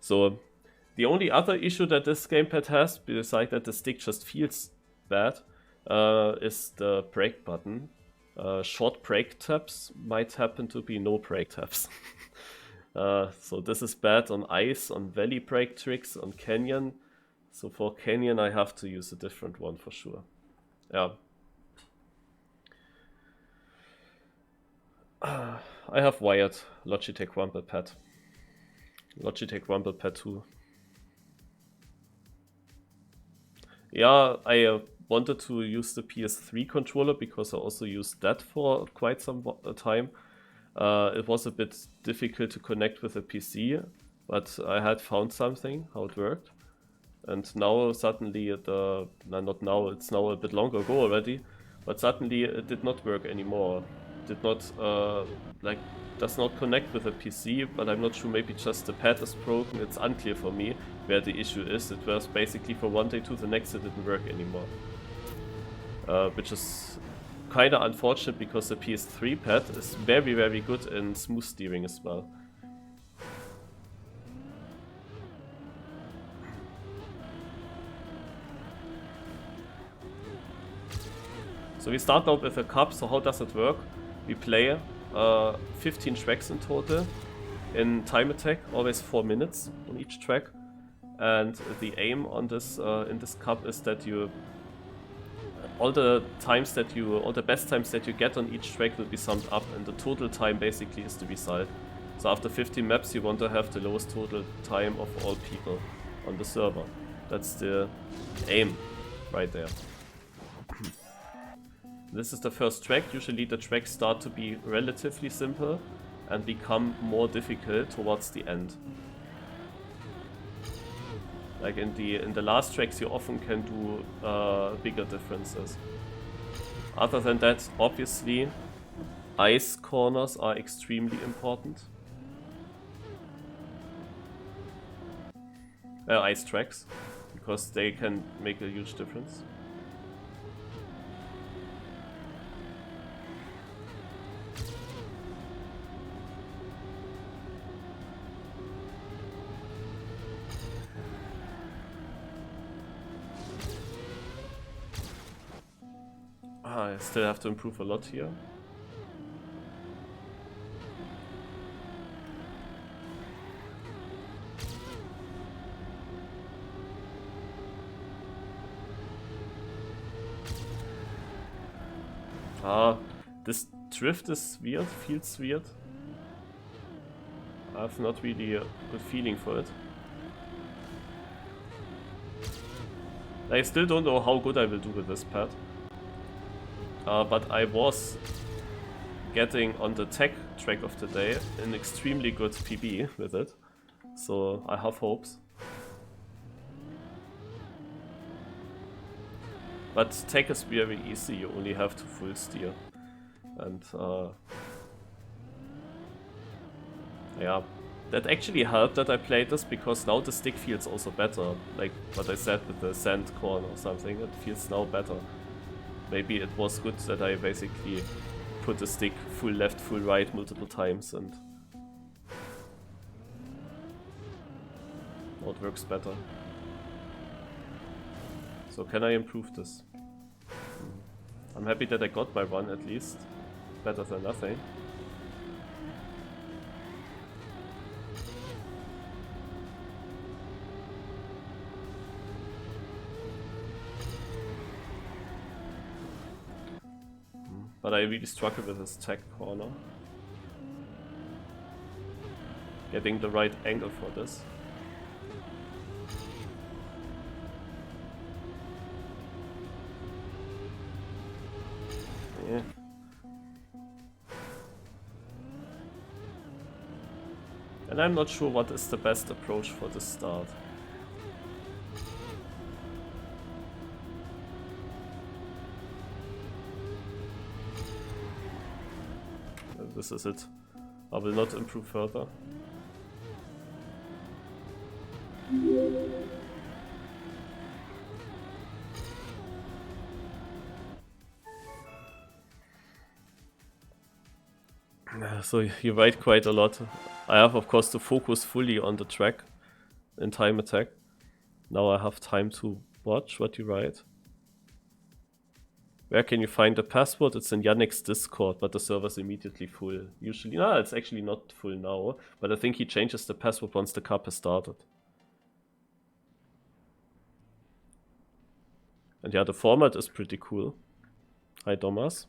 So the only other issue that this gamepad has, besides that the stick just feels bad, is the brake button. Short brake taps might happen to be no brake taps. So this is bad on ice, on valley brake tricks, on canyon. So for canyon I have to use a different one for sure. Yeah. I have wired Logitech Rumble Pad. Logitech Rumble Pad 2. Yeah, I wanted to use the PS3 controller because I also used that for quite some time. It was a bit difficult to connect with a PC, but I had found something, how it worked. And now suddenly, not now, it's now a bit longer ago already, but suddenly it did not work anymore. Did not, does not connect with a PC, but I'm not sure, maybe just the pad is broken. It's unclear for me where the issue is. It was basically from one day to the next it didn't work anymore. Which is kinda unfortunate because the PS3 pad is very, very good in smooth steering as well. So we start now with a cup. So how does it work? We play 15 tracks in total in TimeAttack, always 4 minutes on each track. And the aim on this in this cup is that you all the best times that you get on each track will be summed up, and the total time basically is the result. So after 50 maps you want to have the lowest total time of all people on the server. That's the aim right there. This is the first track. Usually the tracks start to be relatively simple and become more difficult towards the end. Like in the last tracks you often can do bigger differences. Other than that, obviously, ice corners are extremely important. Ice tracks, because they can make a huge difference. I still have to improve a lot here. This drift is weird, feels weird. I have not really a good feeling for it. I still don't know how good I will do with this pad. But I was getting on the tech track of the day an extremely good PB with it. So I have hopes. But tech is very easy, you only have to full steer. And yeah, that actually helped that I played this, because now the stick feels also better. Like what I said with the sand corn or something, it feels now better. Maybe it was good that I basically put the stick full left, full right multiple times, and now it works better. So can I improve this? I'm happy that I got my run at least. Better than nothing. But I really struggle with this tech corner. Getting the right angle for this. Yeah. And I'm not sure what is the best approach for the start. This is it. I will not improve further. So you write quite a lot. I have of course to focus fully on the track, in TimeAttack. Now I have time to watch what you write. Where can you find the password? It's in Yannex Discord, but the server's immediately full. Usually, no, it's actually not full now, but I think he changes the password once the cup has started. And yeah, the format is pretty cool. Hi, Thomas.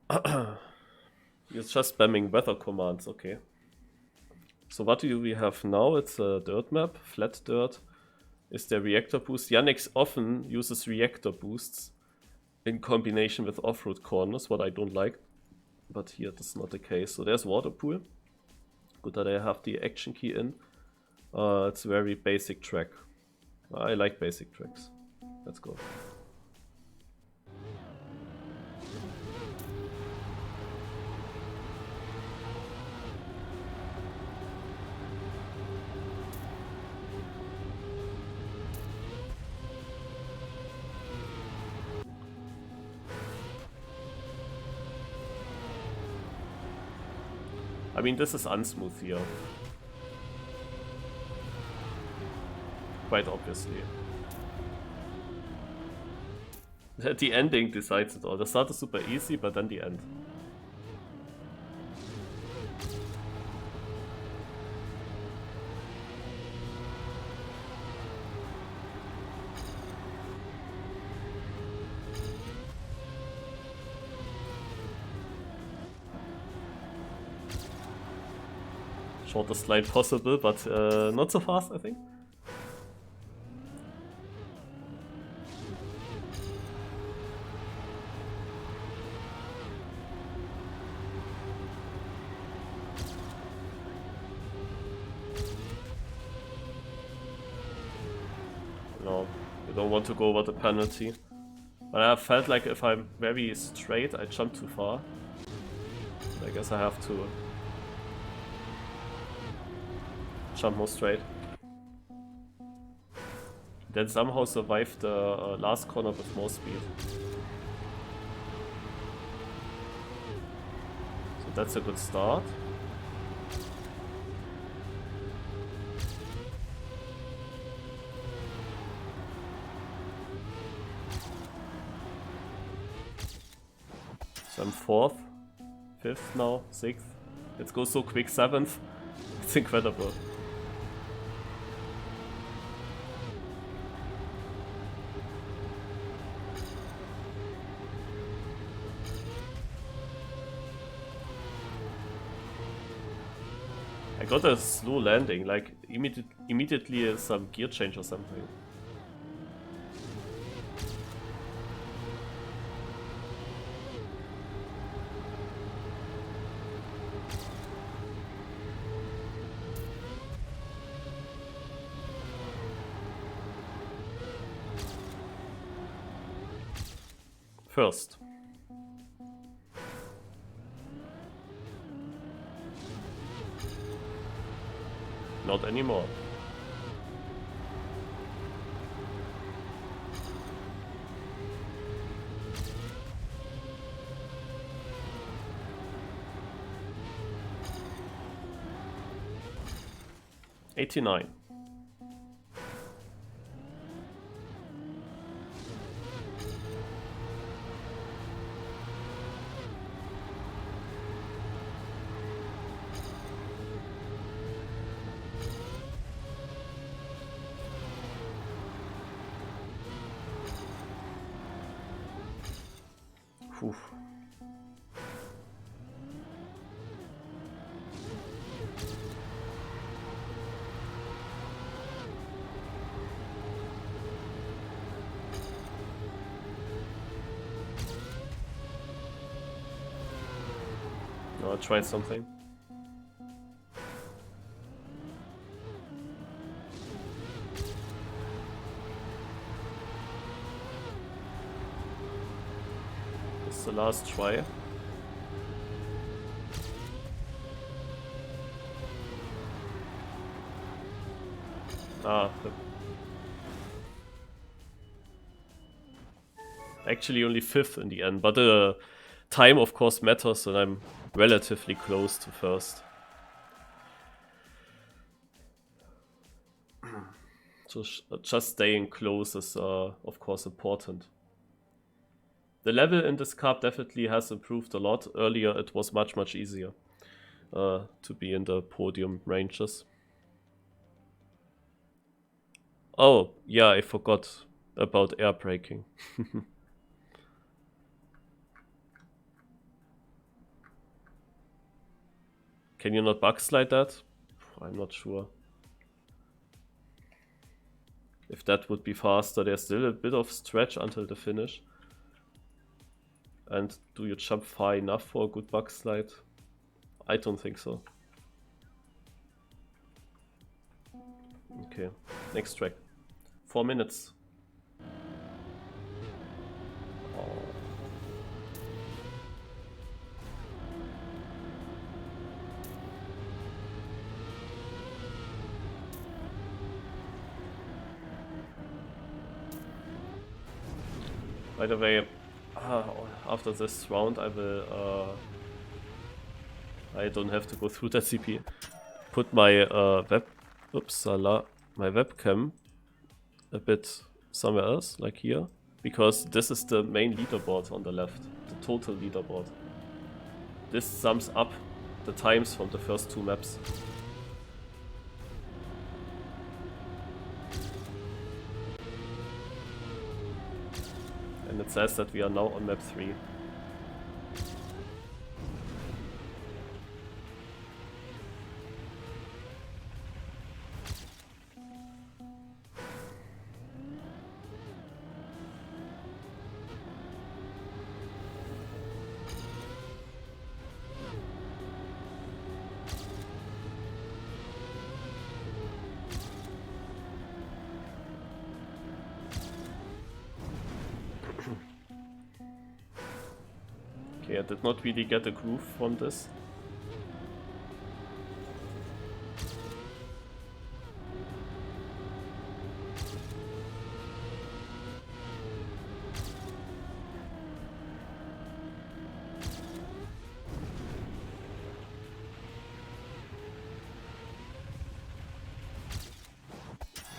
You're just spamming weather commands, okay. So what do we have now? It's a dirt map, flat dirt. Is there reactor boost? Yannex often uses reactor boosts in combination with off-road corners, what I don't like. But here that's not the case. So there's water pool. Good that I have the action key in. It's a very basic track. I like basic tracks. Let's go. I mean, this is unsmooth here. Quite obviously. The ending decides it all. The start is super easy, but then the end. Shortest line possible, but not so fast, I think. No, you don't want to go over the penalty. But I felt like if I'm very straight, I jump too far. I guess I have to jump more straight. Then somehow survive the last corner with more speed. So that's a good start. So I'm 4th, 5th now, 6th. Let's go so quick, 7th. It's incredible. I got a slow landing, like immediately some gear change or something. First. Not anymore. '89. Whew. No, I tried something. The last try. Actually only 5th in the end, but the time of course matters and I'm relatively close to 1st. So just staying close is of course important. The level in this cup definitely has improved a lot. Earlier it was much easier to be in the podium ranges. Oh, yeah, I forgot about air braking. Can you not backslide that? I'm not sure. If that would be faster, there's still a bit of stretch until the finish. And do you jump far enough for a good backslide? I don't think so. Okay, next track. 4 minutes. Oh. By the way, after this round I will... I don't have to go through that CP. Put my my webcam a bit somewhere else, like here, because this is the main leaderboard on the left, the total leaderboard. This sums up the times from the first 2 maps. And it says that we are now on map 3. Okay, I did not really get a groove from this.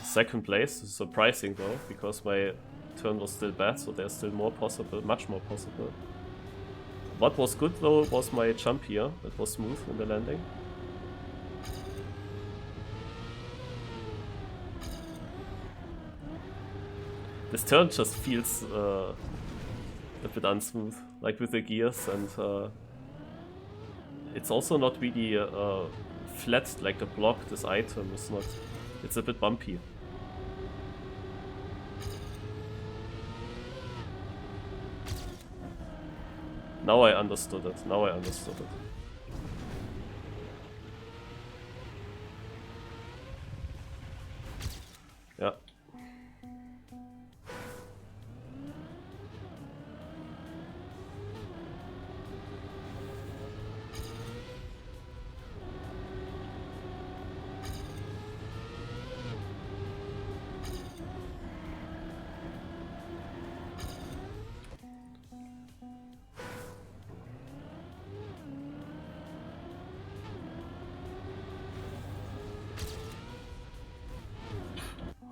Second place is surprising though, because my turn was still bad, so there's still more possible, much more possible. What was good though was my jump here. It was smooth in the landing. This turn just feels a bit unsmooth, like with the gears, and it's also not really flat, like the block. This item is not, it's a bit bumpy. Now I understood it. Now I understood it. Yeah.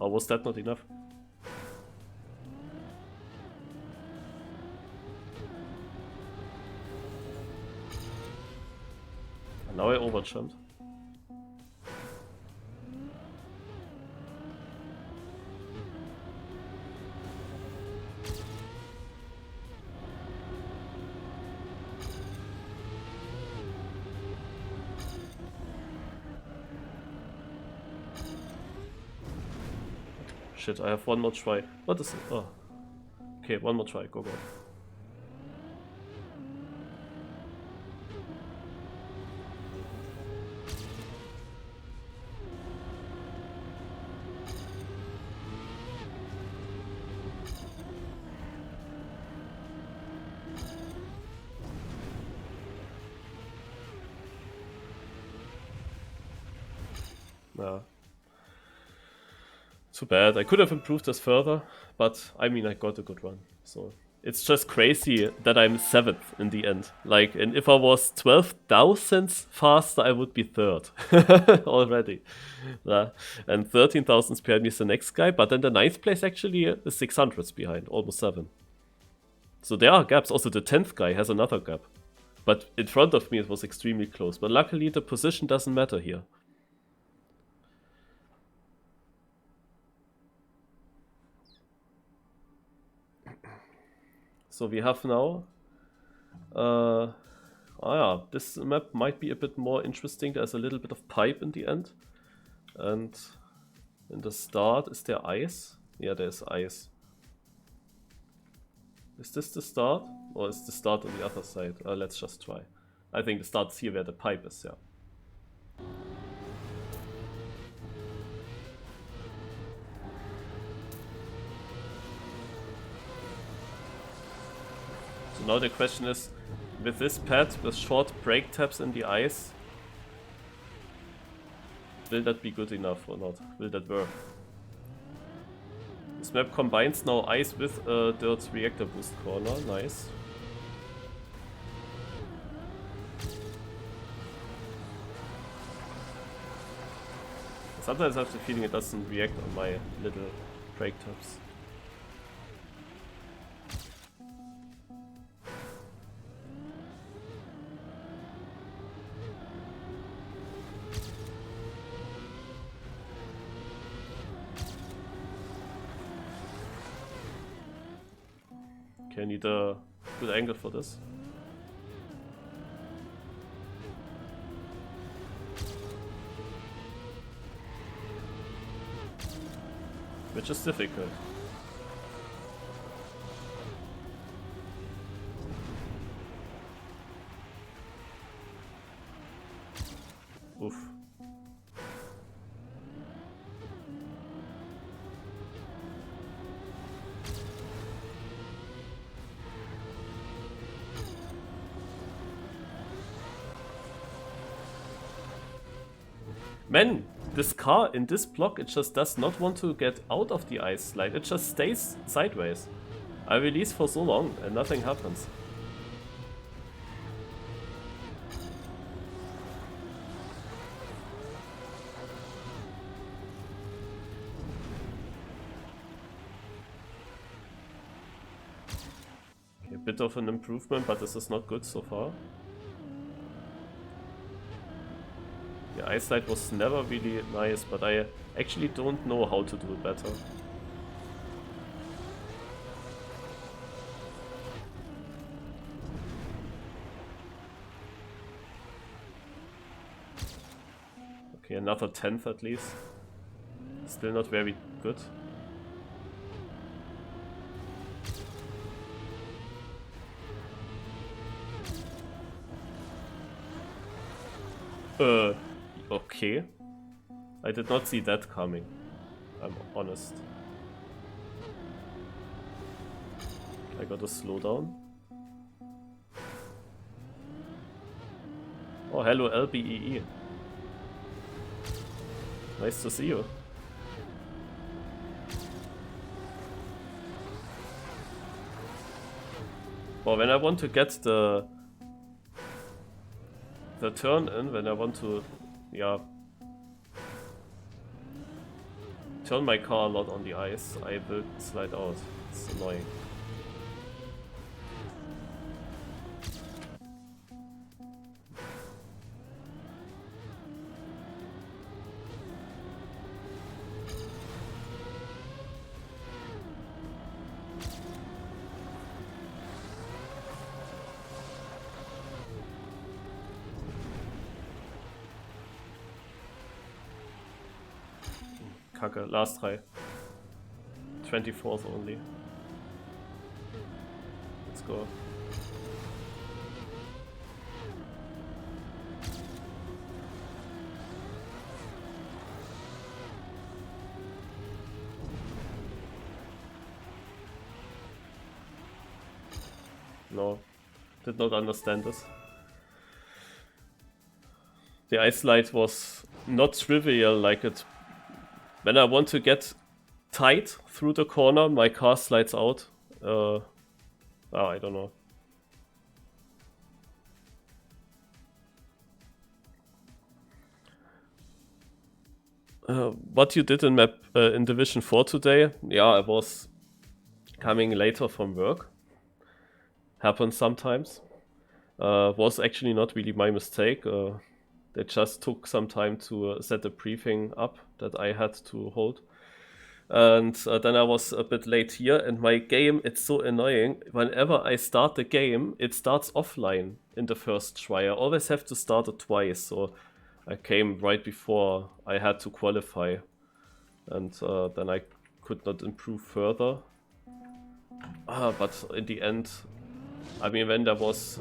How was that not enough? And now I overjumped. Shit, I have one more try. What is it? Oh. Okay, one more try. Go, go. Yeah. Too bad. I could have improved this further, but I mean, I got a good run, so It's just crazy that I'm 7th in the end. Like, and if I was 12 thousandths faster, I would be 3rd already. And 13 thousandths behind me is the next guy, but then the 9th place actually is 600ths behind, almost 7. So there are gaps. Also, the 10th guy has another gap. But in front of me, it was extremely close. But luckily, the position doesn't matter here. So we have now... this map might be a bit more interesting. There's a little bit of pipe in the end. And in the start, is there ice? Yeah, there's ice. Is this the start? Or is the start on the other side? Let's just try. I think the start's here where the pipe is, yeah. So now the question is, with this pad, with short brake taps in the ice, will that be good enough or not? Will that work? This map combines now ice with a dirt reactor boost corner, nice. Sometimes I have the feeling it doesn't react on my little brake taps. Okay, I need a good angle for this. Which is difficult. Oof. Man, this car in this block, it just does not want to get out of the ice slide. It just stays sideways. I release for so long and nothing happens. Okay, a bit of an improvement, but this is not good so far. The ice slide was never really nice, but I actually don't know how to do it better. Okay, another 10th at least. Still not very good. Okay. I did not see that coming. I'm honest. I gotta slow down. Oh, hello LBEE. Nice to see you. Well, when I want to get the turn in, when I want to, yeah, turn my car a lot on the ice, I will slide out. It's annoying. Kacke, last try. 24th only. Let's go. No, did not understand this. The ice slide was not trivial like it. When I want to get tight through the corner, my car slides out. Oh, I don't know. What you did in map in Division 4 today? Yeah, I was coming later from work. Happens sometimes. Was actually not really my mistake. They just took some time to set a briefing up that I had to hold. And then I was a bit late here, and my game, it's so annoying. Whenever I start the game, it starts offline in the first try. I always have to start it twice, so I came right before I had to qualify. And then I could not improve further. But in the end, I mean, when it was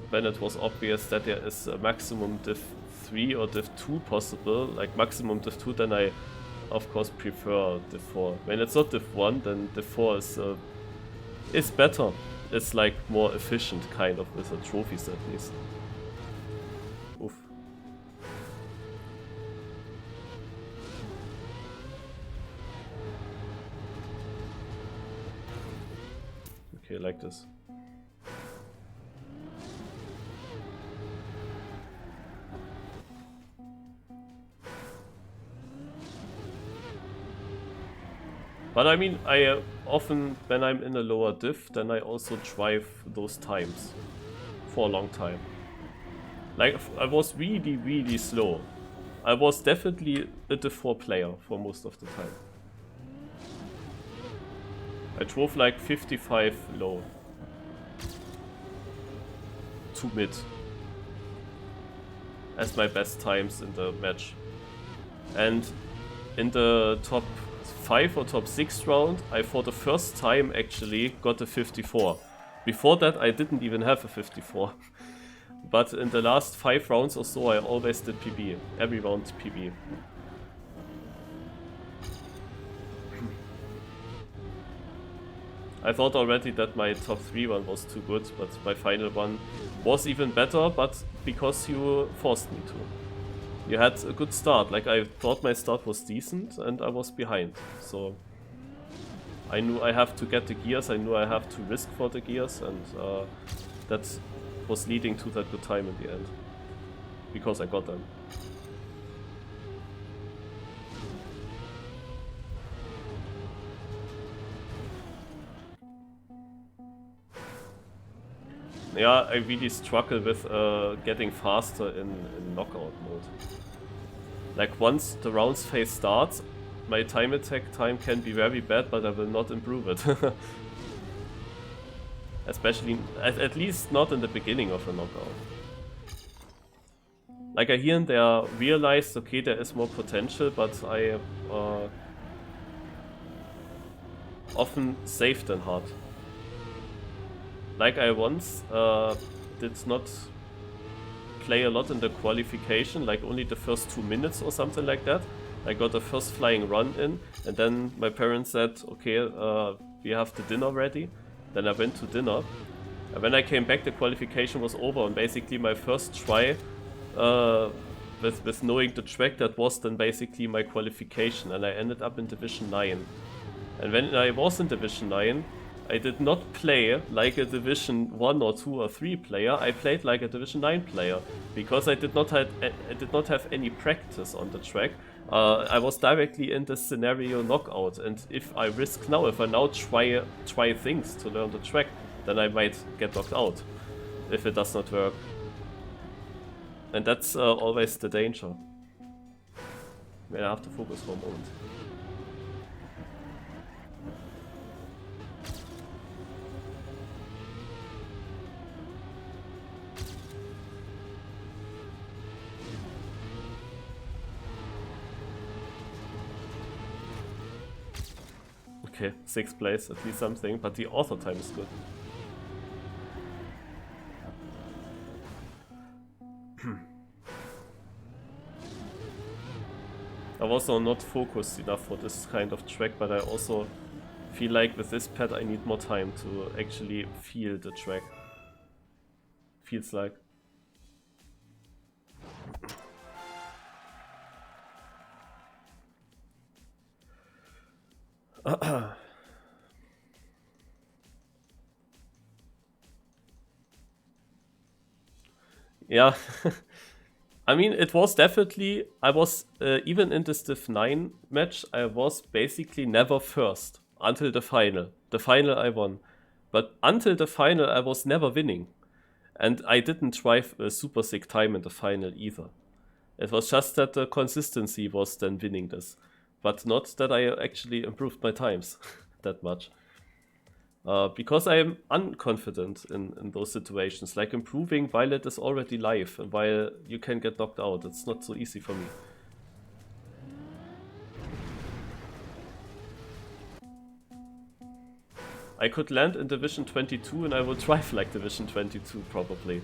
obvious that there is a maximum div 3 or div 2 possible, like maximum div 2, then I of course prefer div 4. When it's not div 1, then div 4 is better. It's like more efficient kind of with the trophies at least. Oof. Okay, like this. But I mean, I often, when I'm in a lower div, then I also drive those times for a long time. Like, I was really, really slow. I was definitely a div 4 player for most of the time. I drove like 55 low to mid as my best times in the match. And in the top 5 or top 6 round, I for the first time actually got a 54. Before that I didn't even have a 54. But in the last 5 rounds or so I always did PB. Every round PB. I thought already that my top 3 one was too good, but my final one was even better, but because you forced me to. You had a good start, like I thought my start was decent and I was behind, so I knew I have to get the gears, I knew I have to risk for the gears, and that was leading to that good time in the end, because I got them. Yeah, I really struggle with getting faster in knockout mode. Like once the rounds phase starts, my time attack time can be very bad, but I will not improve it. Especially, at least not in the beginning of a knockout. Like I here and there realized, okay, there is more potential, but I often save than hard. Like I once did not play a lot in the qualification, like only the first 2 minutes or something like that. I got the first flying run in, and then my parents said, okay, we have the dinner ready. Then I went to dinner. And when I came back, the qualification was over, and basically my first try with knowing the track, that was then basically my qualification, and I ended up in Division 9. And when I was in Division 9, I did not play like a Division 1 or 2 or 3 player, I played like a Division 9 player, because I did not have any practice on the track. I was directly in the scenario knockout, and if I now try things to learn the track, then I might get knocked out, if it does not work. And that's always the danger. I have to focus for a moment. Okay, 6th place, at least something, but the author time is good. I was also not focused enough for this kind of track, but I also feel like with this pad I need more time to actually feel the track. Feels like. Yeah. I mean, it was definitely, I was, even in this Div 9 match, I was basically never first until the final. The final I won. But until the final, I was never winning. And I didn't drive a super sick time in the final either. It was just that the consistency was then winning this. But not that I actually improved my times that much. Because I am unconfident in those situations, like improving while it is already live and while you can get knocked out. It's not so easy for me. I could land in Division 22 and I would drive like Division 22 probably.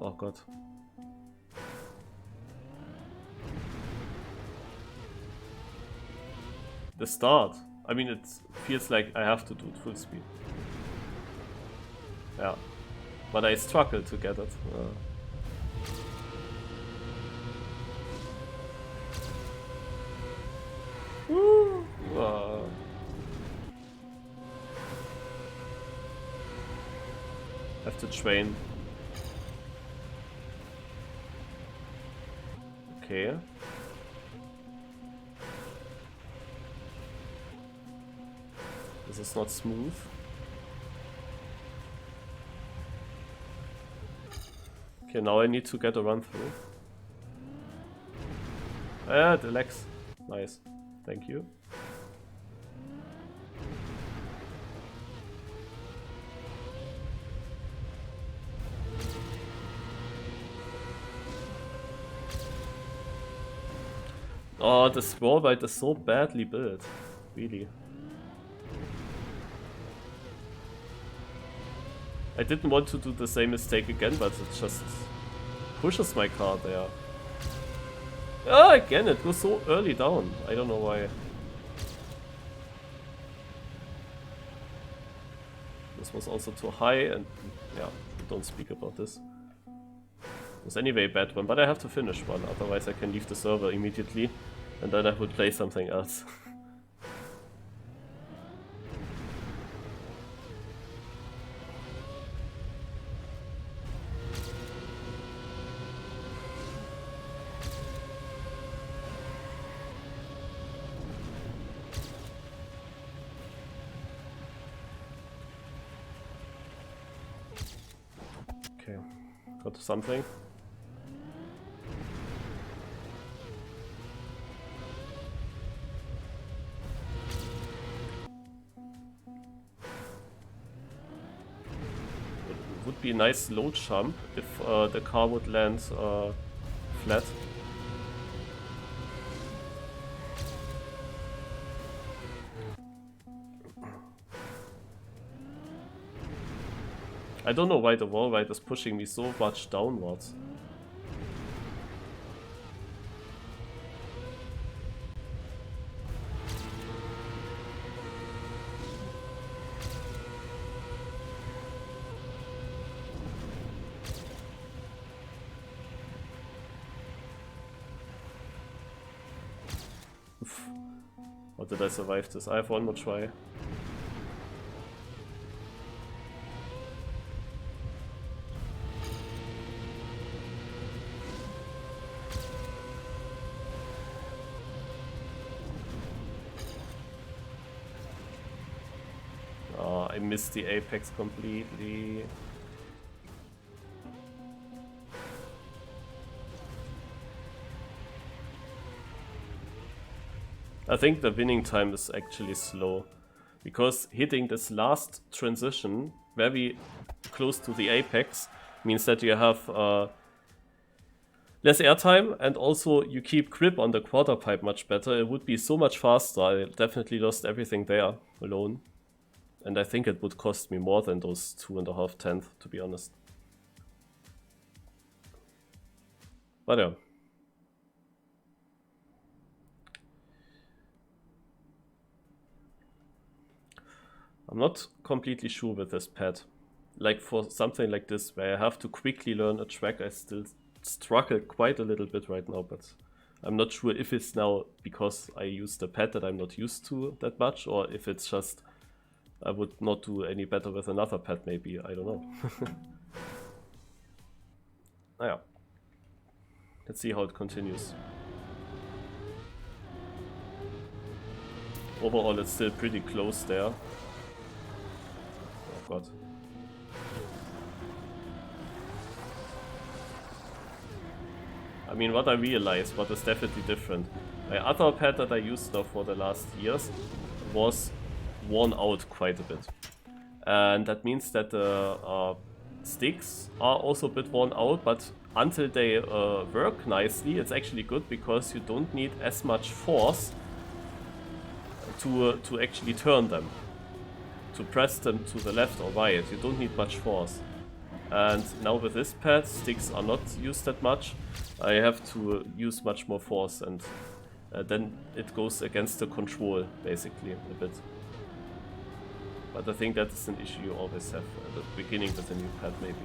Oh god. The start. I mean, it feels like I have to do it full speed. Yeah. But I struggle to get it. Woo! Have to train. Okay. This is not smooth. Okay, now I need to get a run through. Ah, the legs. Nice. Thank you. Oh, this wallride is so badly built. Really. I didn't want to do the same mistake again, but it just pushes my car there. Ah, again, it was so early down. I don't know why. This was also too high, and yeah, don't speak about this. It was anyway a bad one, but I have to finish one, otherwise I can leave the server immediately, and then I would play something else. Okay, got something. It would be a nice low jump if the car would land flat. I don't know why the wall ride is pushing me so much downwards. How did I survive this? I have one more try. Oh, I missed the apex completely. I think the winning time is actually slow, because hitting this last transition very close to the apex means that you have less airtime, and also you keep grip on the quarter pipe much better. It would be so much faster. I definitely lost everything there alone, and I think it would cost me more than those 2.5 tenths, to be honest. But yeah. I'm not completely sure with this pad. Like for something like this, where I have to quickly learn a track, I still struggle quite a little bit right now, but I'm not sure if it's now because I use the pad that I'm not used to that much, or if it's just I would not do any better with another pad maybe, I don't know. Naja. Let's see how it continues. Overall it's still pretty close there. Oh god. I mean, what I realized, what is definitely different. My other pad that I used now for the last years was worn out quite a bit. And that means that the sticks are also a bit worn out, but until they work nicely, it's actually good because you don't need as much force to actually turn them. To press them to the left or right, you don't need much force. And now with this pad, sticks are not used that much. I have to use much more force, and then it goes against the control, basically, a bit. But I think that is an issue you always have at the beginning with a new pad, maybe.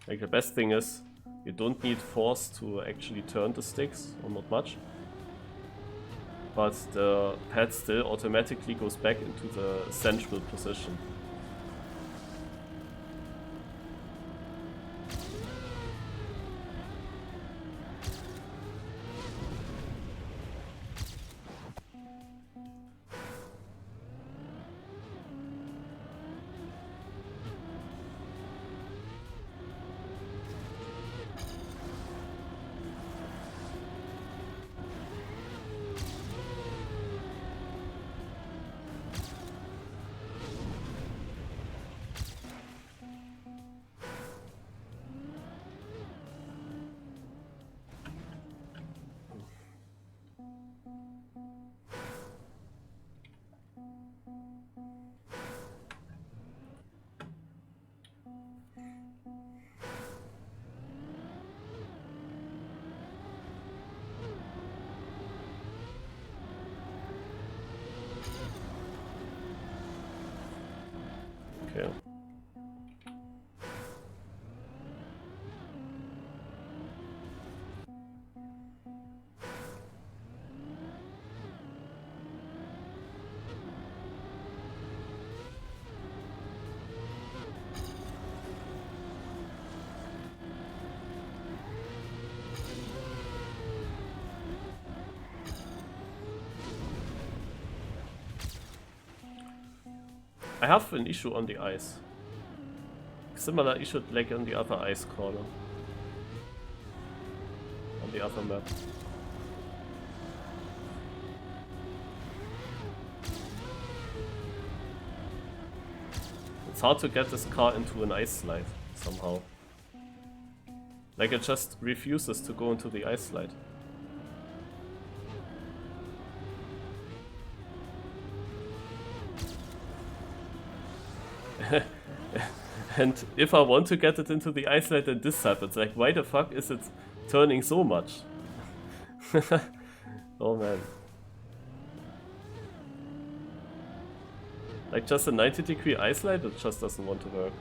Like the best thing is, you don't need force to actually turn the sticks, or not much. But the pad still automatically goes back into the central position. Okay. I have an issue on the ice. Similar issue like on the other ice corner. On the other map. It's hard to get this car into an ice slide somehow. Like it just refuses to go into the ice slide. And if I want to get it into the ice slide, then this happens. Like, why the fuck is it turning so much? Oh man. Like just a 90-degree ice slide, it just doesn't want to work.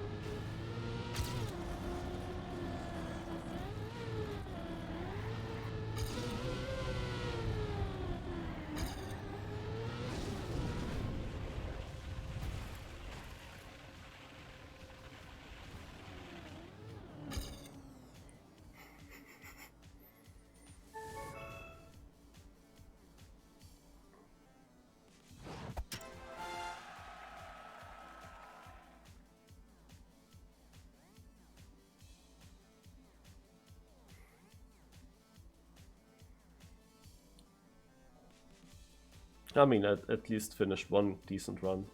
I mean, at least finished one decent run.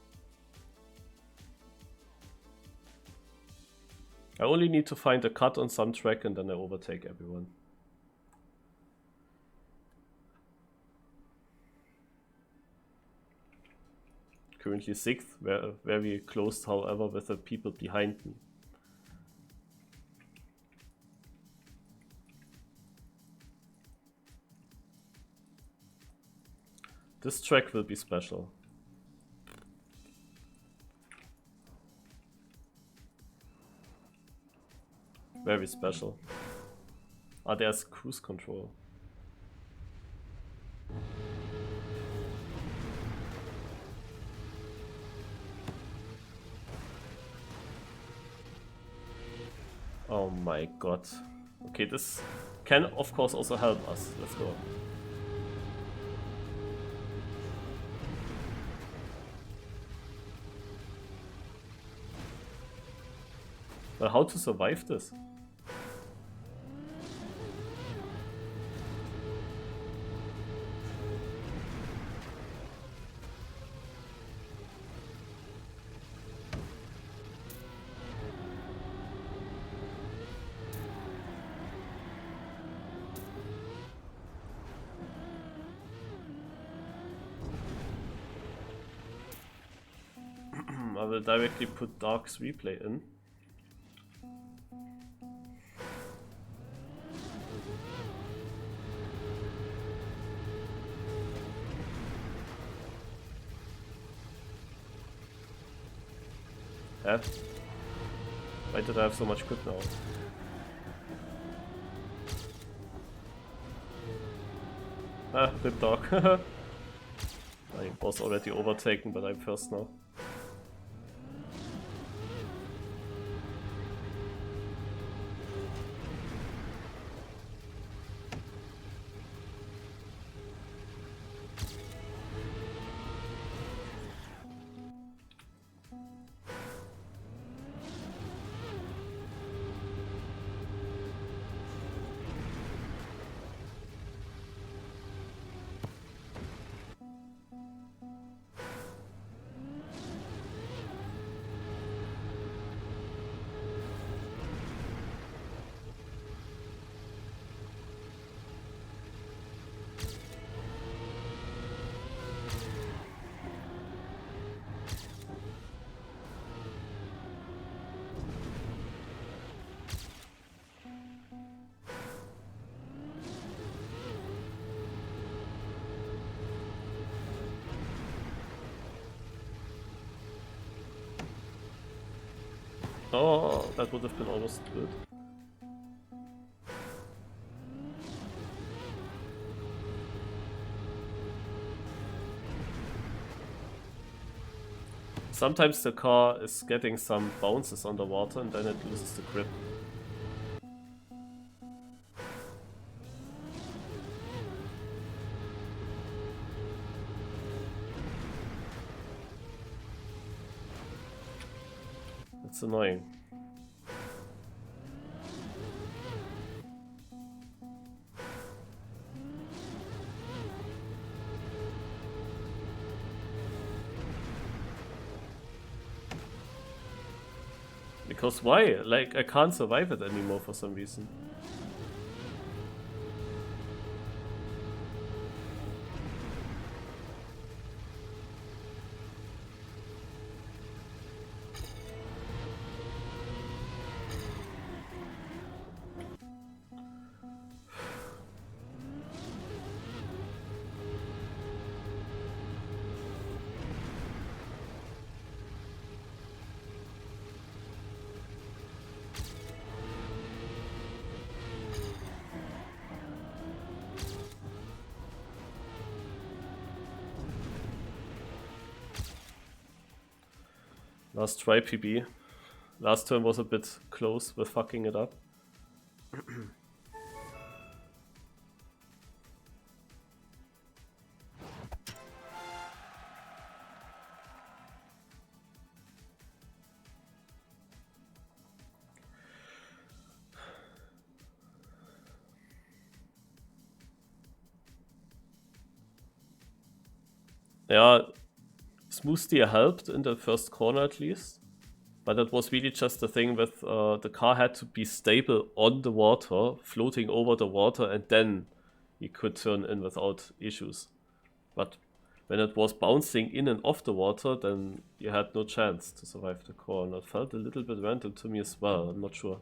I only need to find a cut on some track and then I overtake everyone. Currently 6th, very close however with the people behind me. This track will be special. Very special. Ah, there's cruise control. Oh my god. Okay, this can of course also help us. Let's go. But how to survive this? I will directly put Dark's replay in. Why did I have so much grip now? Ah, rip dog. I was already overtaken, but I'm first now. Oh, that would have been almost good. Sometimes the car is getting some bounces on the water and then it loses the grip. It's annoying. Because why? Like, I can't survive it anymore for some reason. Last try PB. Last turn was a bit close with fucking it up. Yeah, smooth steer helped in the first corner at least. But it was really just the thing with the car had to be stable on the water, floating over the water, and then you could turn in without issues. But when it was bouncing in and off the water, then you had no chance to survive the corner. It felt a little bit random to me as well, I'm not sure.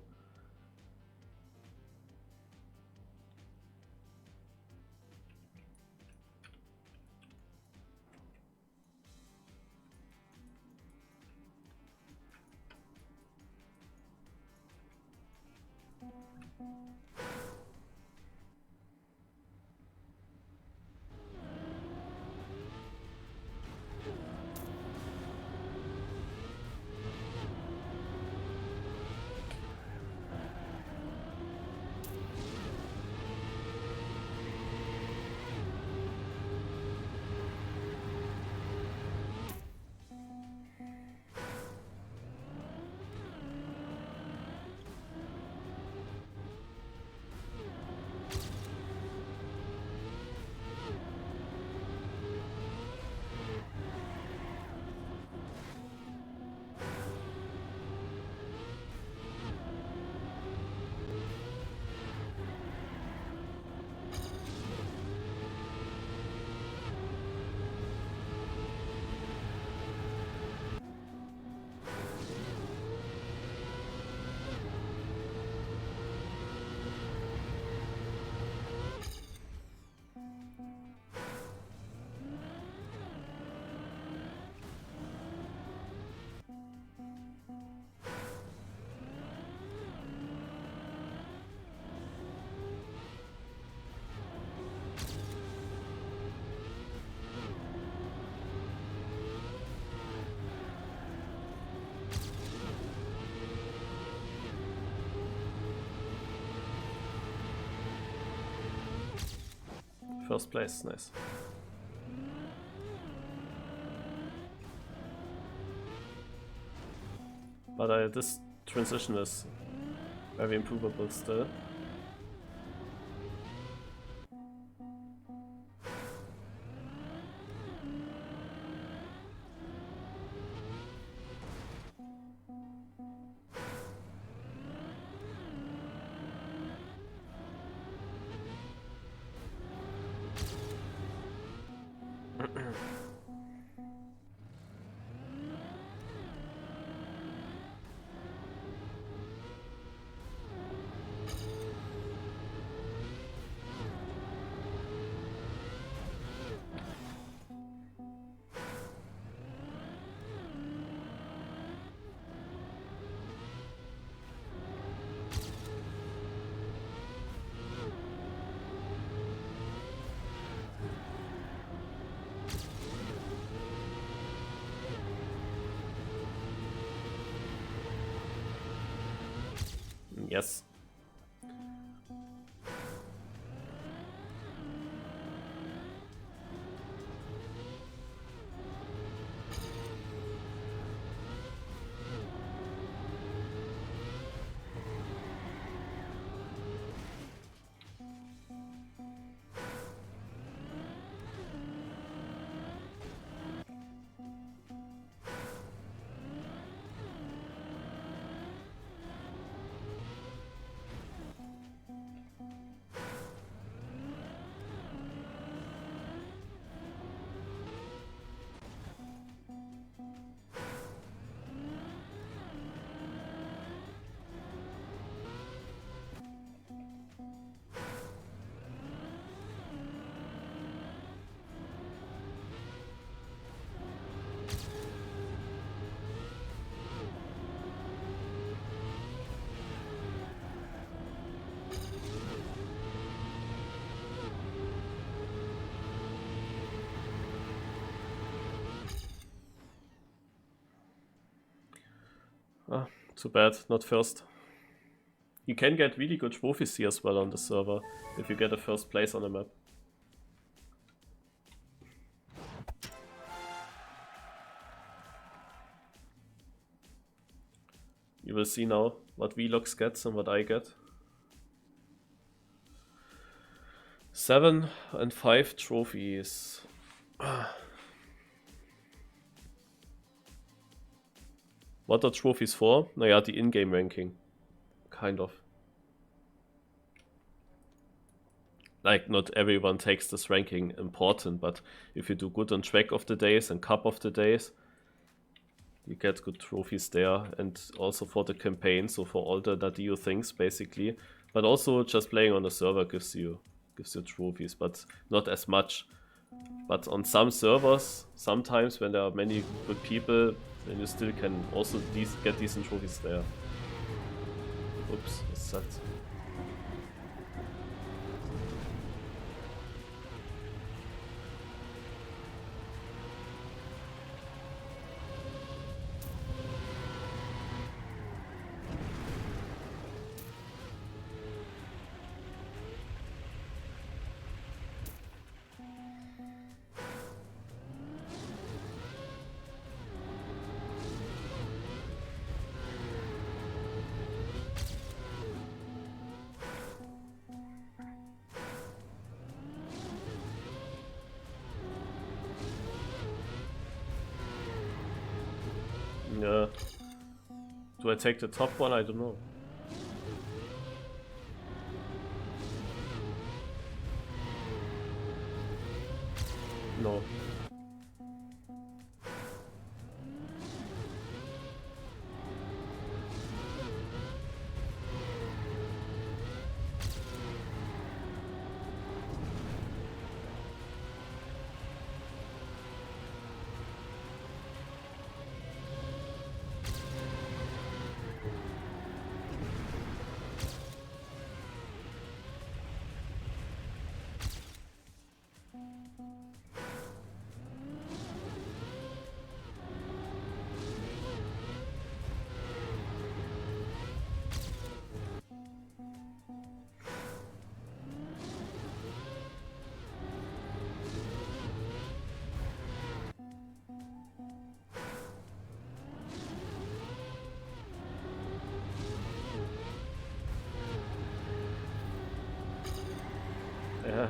First place, nice. But this transition is very improvable still. Yes. Ah, too bad, not first. You can get really good trophies here as well on the server if you get a first place on a map. You will see now what Vlogs gets and what I get. 7 and 5 trophies. What are trophies for? Naja, the in-game ranking. Kind of. Like, not everyone takes this ranking important, but if you do good on track of the days and cup of the days, you get good trophies there, and also for the campaign, so for all the Dadio things basically. But also just playing on the server gives you trophies, but not as much. But on some servers, sometimes when there are many good people, then you still can also get decent trophies there. Oops, what's that? Yeah. Do I take the top one? I don't know. No. Yeah.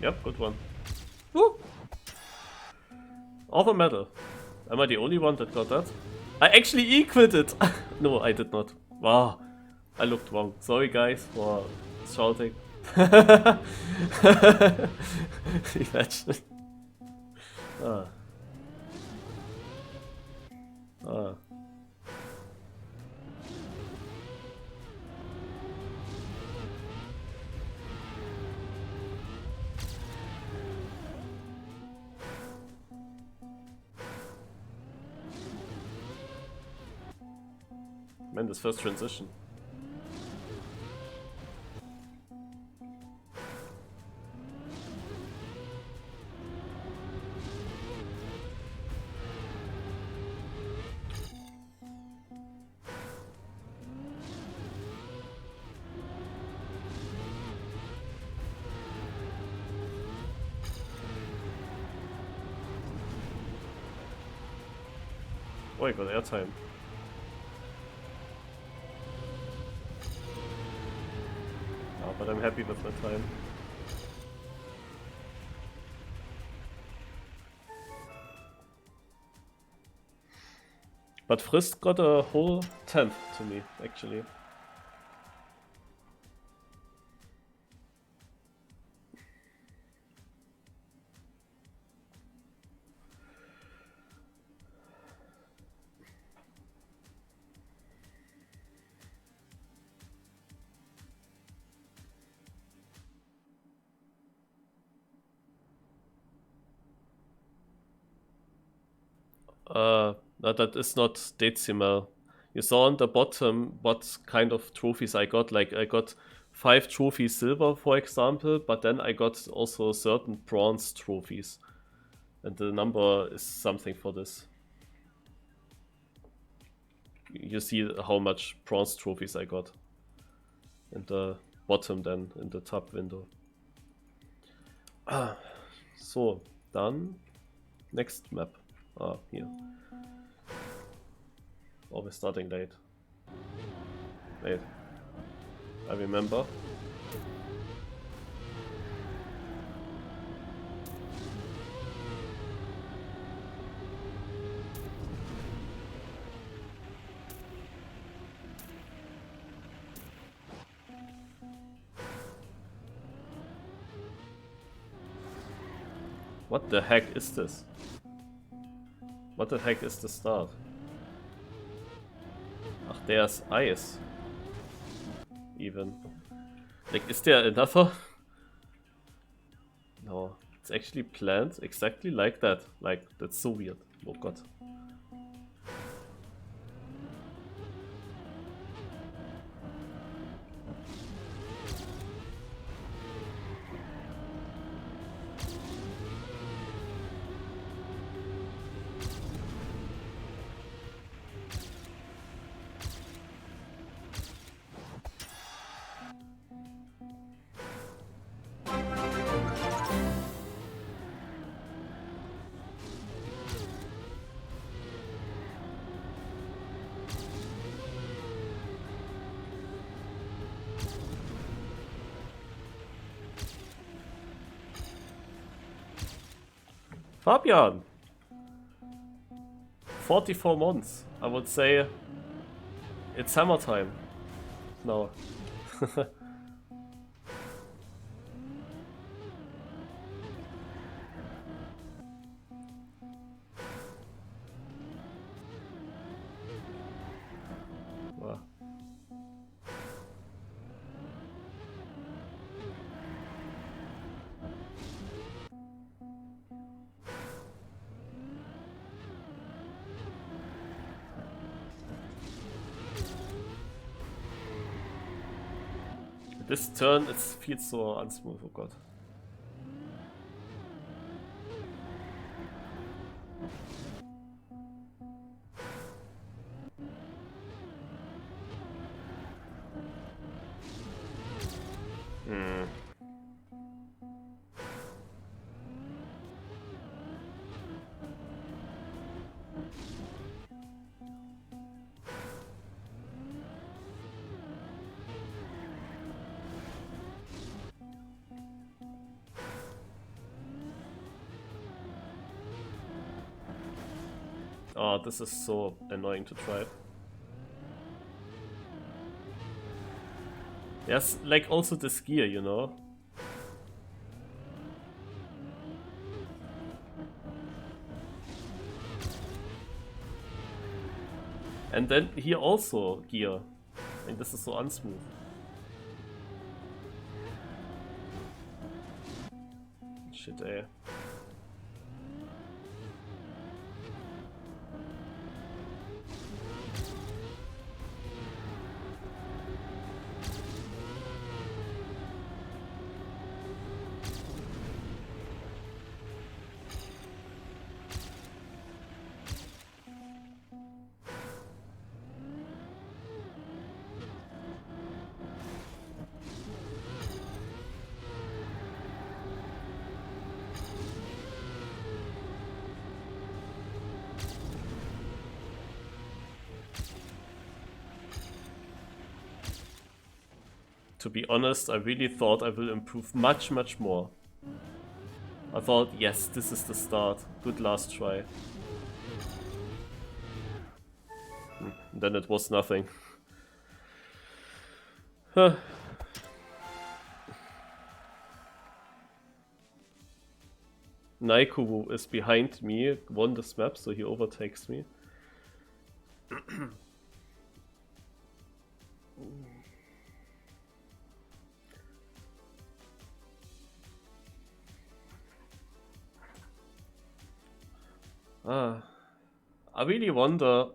Yep, good one. Woo! Other medal. Am I the only one that got that? I actually equaled it! No, I did not. Wow. I looked wrong. Sorry guys for shouting. Imagine. Ah. Ah. Man, this first transition. Oh, I got airtime. Oh, but I'm happy with my time. But Frist got a whole 10th to me, actually. No, that is not decimal. You saw on the bottom what kind of trophies I got. Like I got 5 trophies silver, for example, but then I got also certain bronze trophies. And the number is something for this. You see how much bronze trophies I got. In the bottom then, in the top window. So, dann next map. Ah, here. Oh, we're starting late. Wait. I remember. What the heck is this? What the heck is the start? Ach, there's ice. Even. Like, is there another? No, it's actually planned exactly like that. Like, that's so weird. Oh god. Fabian! 44 months. I would say it's hammer time. No. Wow. This turn, it feels so unsmooth, oh god. Oh, this is so annoying to drive. Yes, like also this gear, you know? And then here also gear. And this is so unsmooth. Shit, eh. To be honest, I really thought I will improve much more. I thought, yes, this is the start. Good last try. Then it was nothing. Naiko is behind me, won this map, so he overtakes me. I really wonder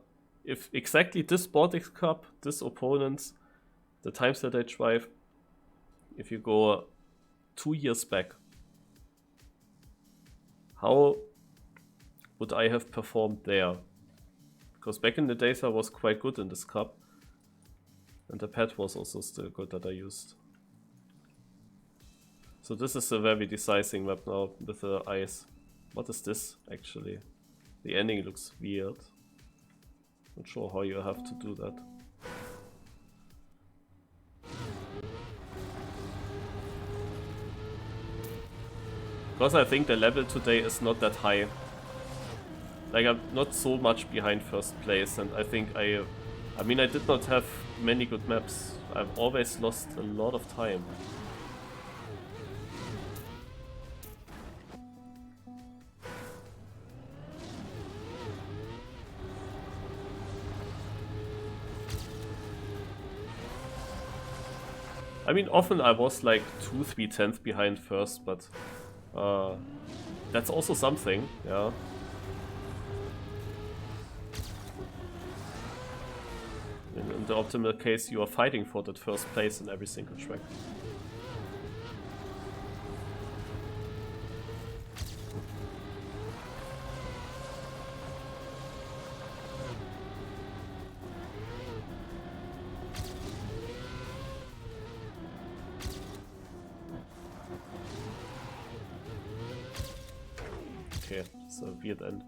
if exactly this Sportyx Cup, this opponents, the times that I drive, if you go 2 years back, how would I have performed there? Because back in the days I was quite good in this cup, and the pad was also still good that I used. So this is a very decisive map now with the ice. What is this actually? The ending looks weird. Not sure how you have to do that. Because I think the level today is not that high. Like, I'm not so much behind first place, and I think I mean, I did not have many good maps. I've always lost a lot of time. I mean, often I was like 2-3 tenths behind first, but that's also something, yeah. In the optimal case, you are fighting for that first place in every single track. Okay, so weird end.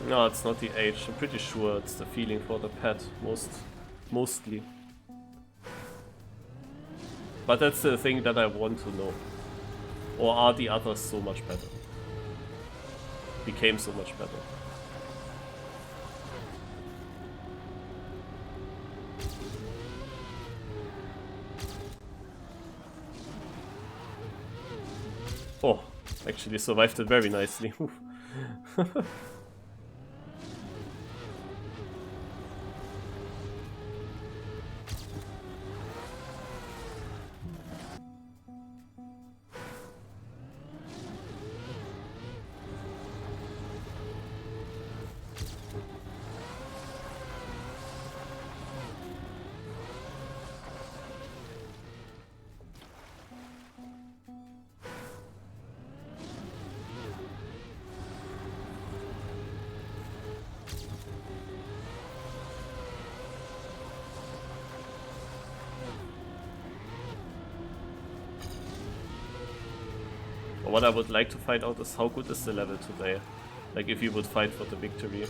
No, it's not the age. I'm pretty sure it's the feeling for the pet, mostly. But that's the thing that I want to know. Or are the others so much better? Became so much better. Oh, actually survived it very nicely. What I would like to find out is how good is the level today. Like if you would fight for the victory.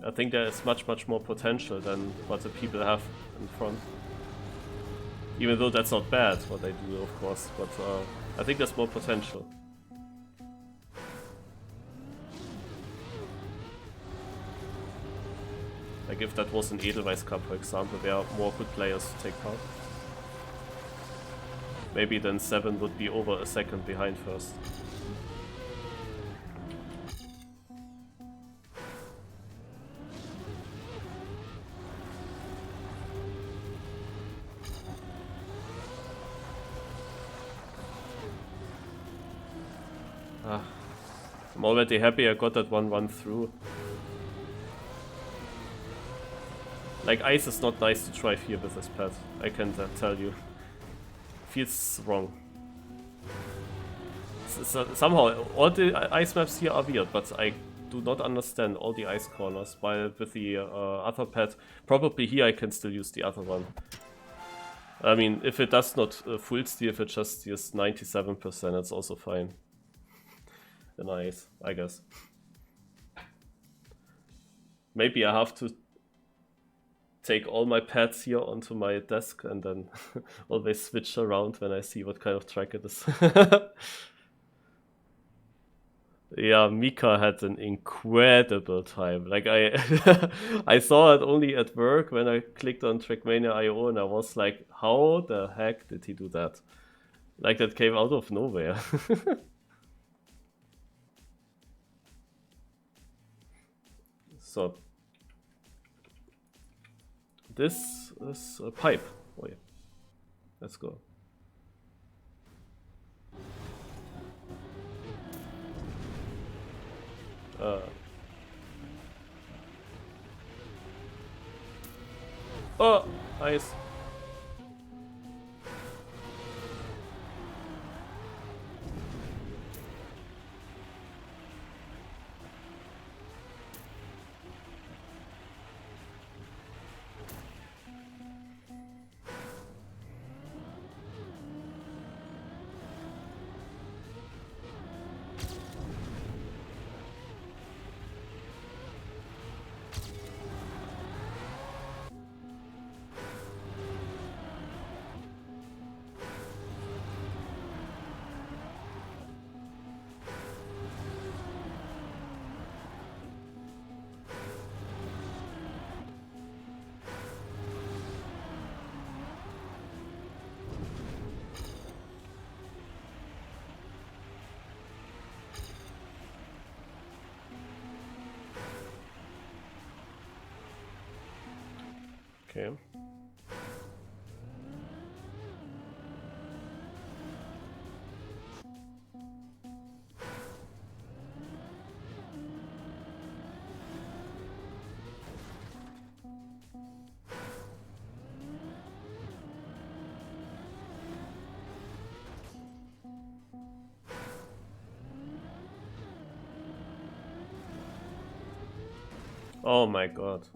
I think there is much more potential than what the people have in front. Even though that's not bad what they do, of course, but I think there's more potential. Like if that was an Edelweiss Cup, for example, there are more good players to take part. Maybe then 7 would be over a second behind first. I'm already happy I got that one run through. Like, ice is not nice to drive here with this pet, I can tell you. Feels wrong. Somehow, all the ice maps here are weird, but I do not understand all the ice corners, while with the other pet, probably here I can still use the other one. I mean, if it does not full steer, if it just steers 97%, it's also fine. In ice, I guess. Maybe I have to take all my pads here onto my desk and then always switch around when I see what kind of track it is. Yeah, Mika had an incredible time. Like I saw it only at work when I clicked on Trackmania.io and I was like, how the heck did he do that? Like that came out of nowhere. So this is a pipe. Oh yeah. Let's go. Oh, nice. Okay. Oh my god.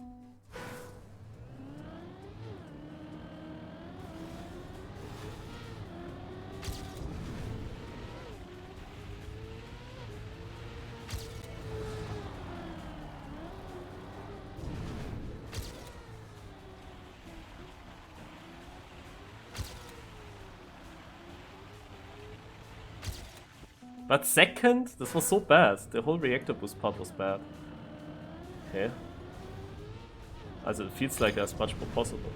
But second? This was so bad. The whole reactor boost part was bad. Okay. Also it feels like there's much more possible.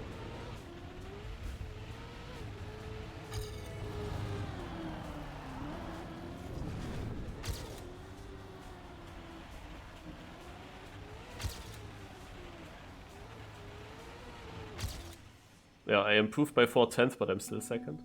Yeah, I improved by 4/10, but I'm still second.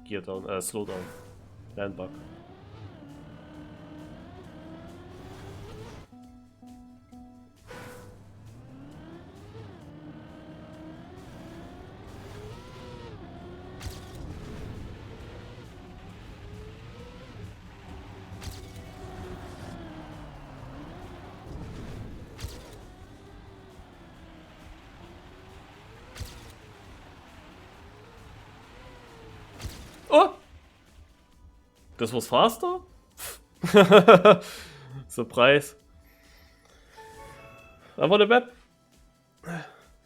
Gear down, slow down. Land bug. Oh! This was faster? Surprise. I want a map.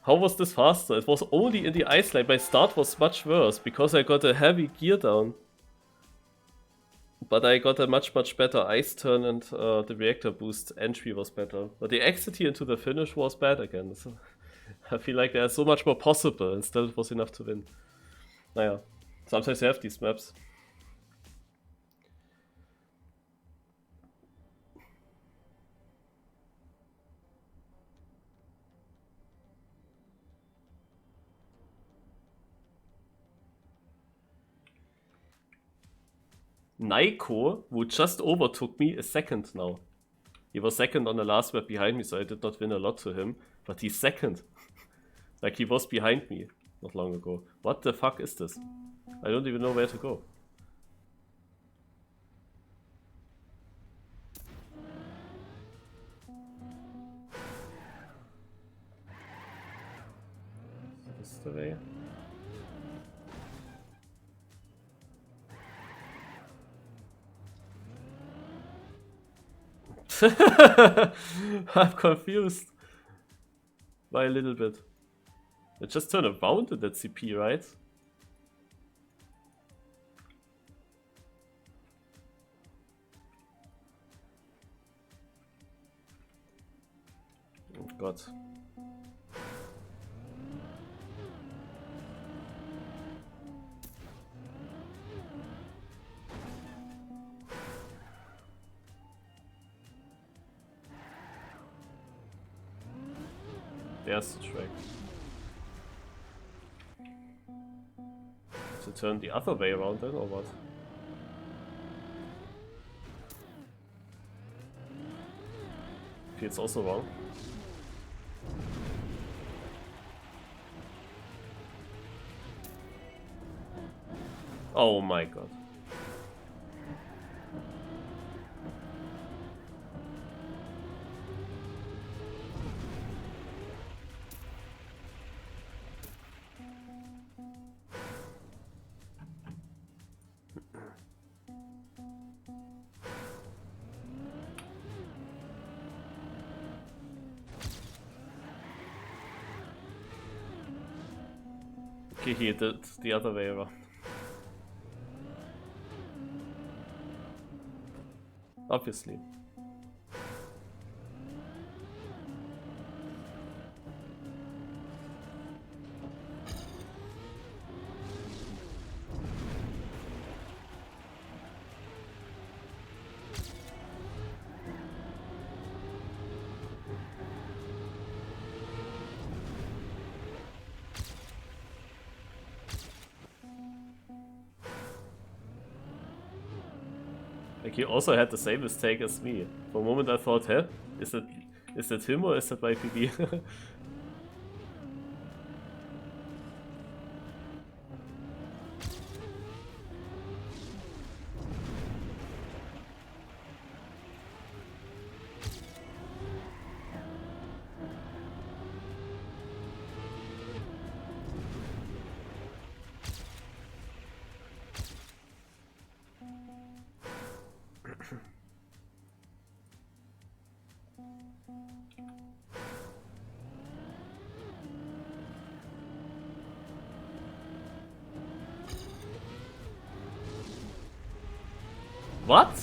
How was this faster? It was only in the ice line. My start was much worse because I got a heavy gear down. But I got a much better ice turn and the reactor boost entry was better. But the exit here into the finish was bad again. So I feel like there's so much more possible and still it was enough to win. Naja, sometimes you have these maps. Naiko, who just overtook me, is second now. He was second on the last map behind me, so I did not win a lot to him. But he's second. Like, he was behind me not long ago. What the fuck is this? I don't even know where to go. This is the way. I'm confused by a little bit. It just turned around in that CP, right? Oh God. There's the track. To turn the other way around then, or what? Feels also wrong. Oh my God. Okay, he did the other way around. Obviously. Like, he also had the same mistake as me. For a moment I thought, huh? Is that him or is that my PB? What?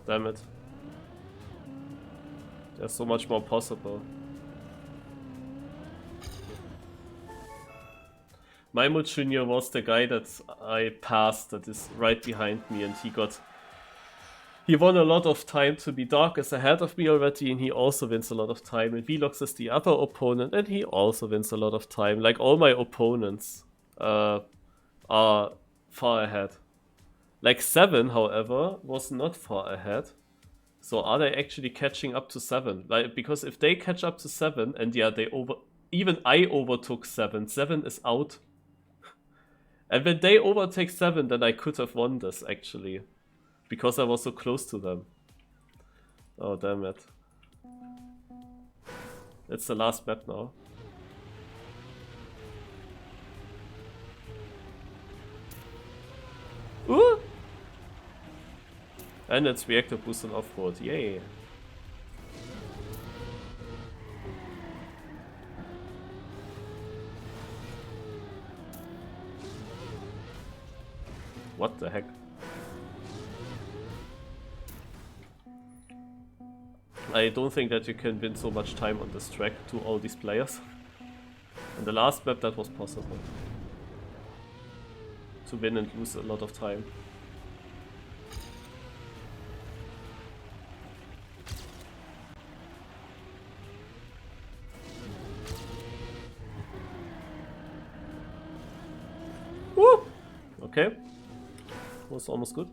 Damn it. There's so much more possible. Maimut Jr. was the guy that I passed that is right behind me, and he won a lot of time to be Dark is ahead of me already, and he also wins a lot of time. And Velox is the other opponent, and he also wins a lot of time. Like, all my opponents are far ahead. Like, 7, however, was not far ahead. So are they actually catching up to 7? Like, because if they catch up to 7, and yeah, even I overtook 7. 7 is out. And when they overtake 7, then I could have won this, actually. Because I was so close to them. Oh, damn it. It's the last map now. Ooh! And it's reactor boost on off-road. Yay! What the heck? I don't think that you can win so much time on this track to all these players. In the last map that was possible. To win and lose a lot of time. Woo! Okay. Was almost good.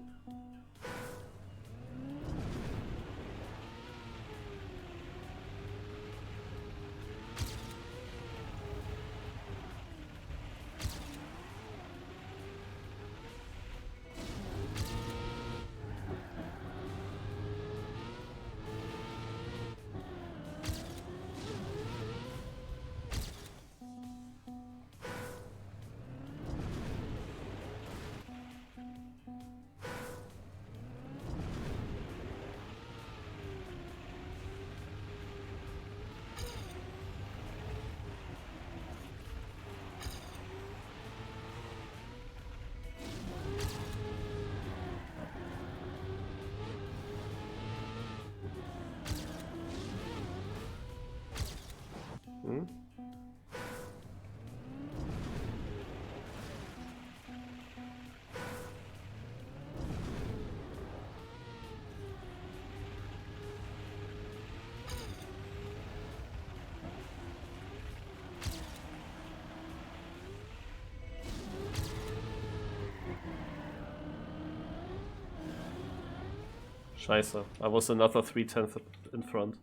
Scheiße, I was another 3/10 in front.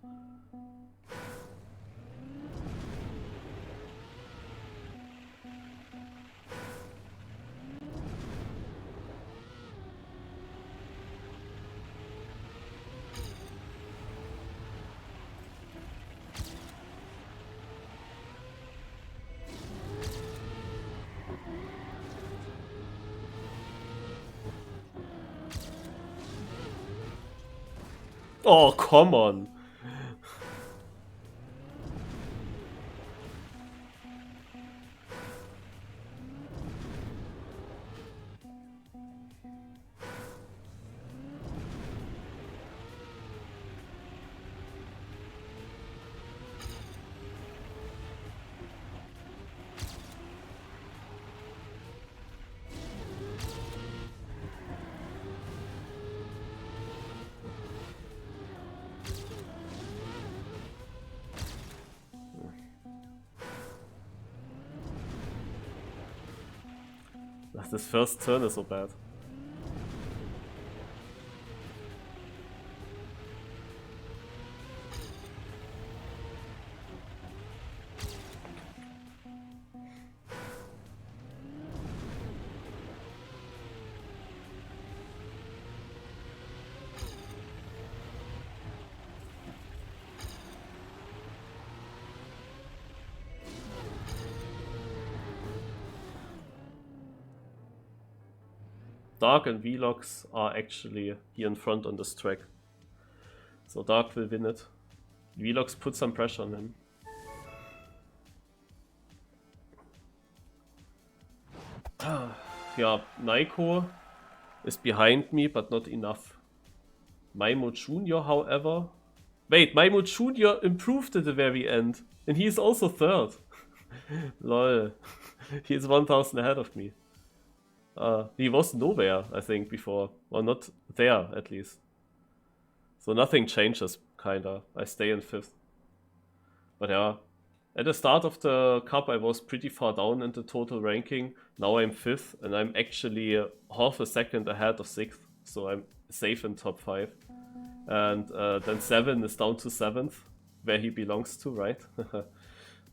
Oh, come on. This first turn is so bad. Dark and Velox are actually here in front on this track. So Dark will win it. Velox put some pressure on him. Yeah, Naiko is behind me, but not enough. Maimo Jr., however... Wait, Maimo Jr. improved at the very end. And he is also third. Lol. He is 1000 ahead of me. He was nowhere, I think, before. Or not there, at least. So nothing changes, kinda. I stay in 5th. But yeah, at the start of the cup I was pretty far down in the total ranking. Now I'm 5th, and I'm actually half a second ahead of 6th. So I'm safe in top 5. And then 7 is down to 7th, where he belongs to, right?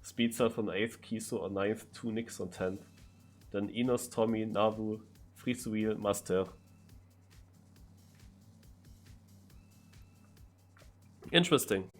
Speedself on 8th, Kiso on 9th, Tunix on 10th. Then Enos, Tommy, Navu, Frisuil, Master. Interesting.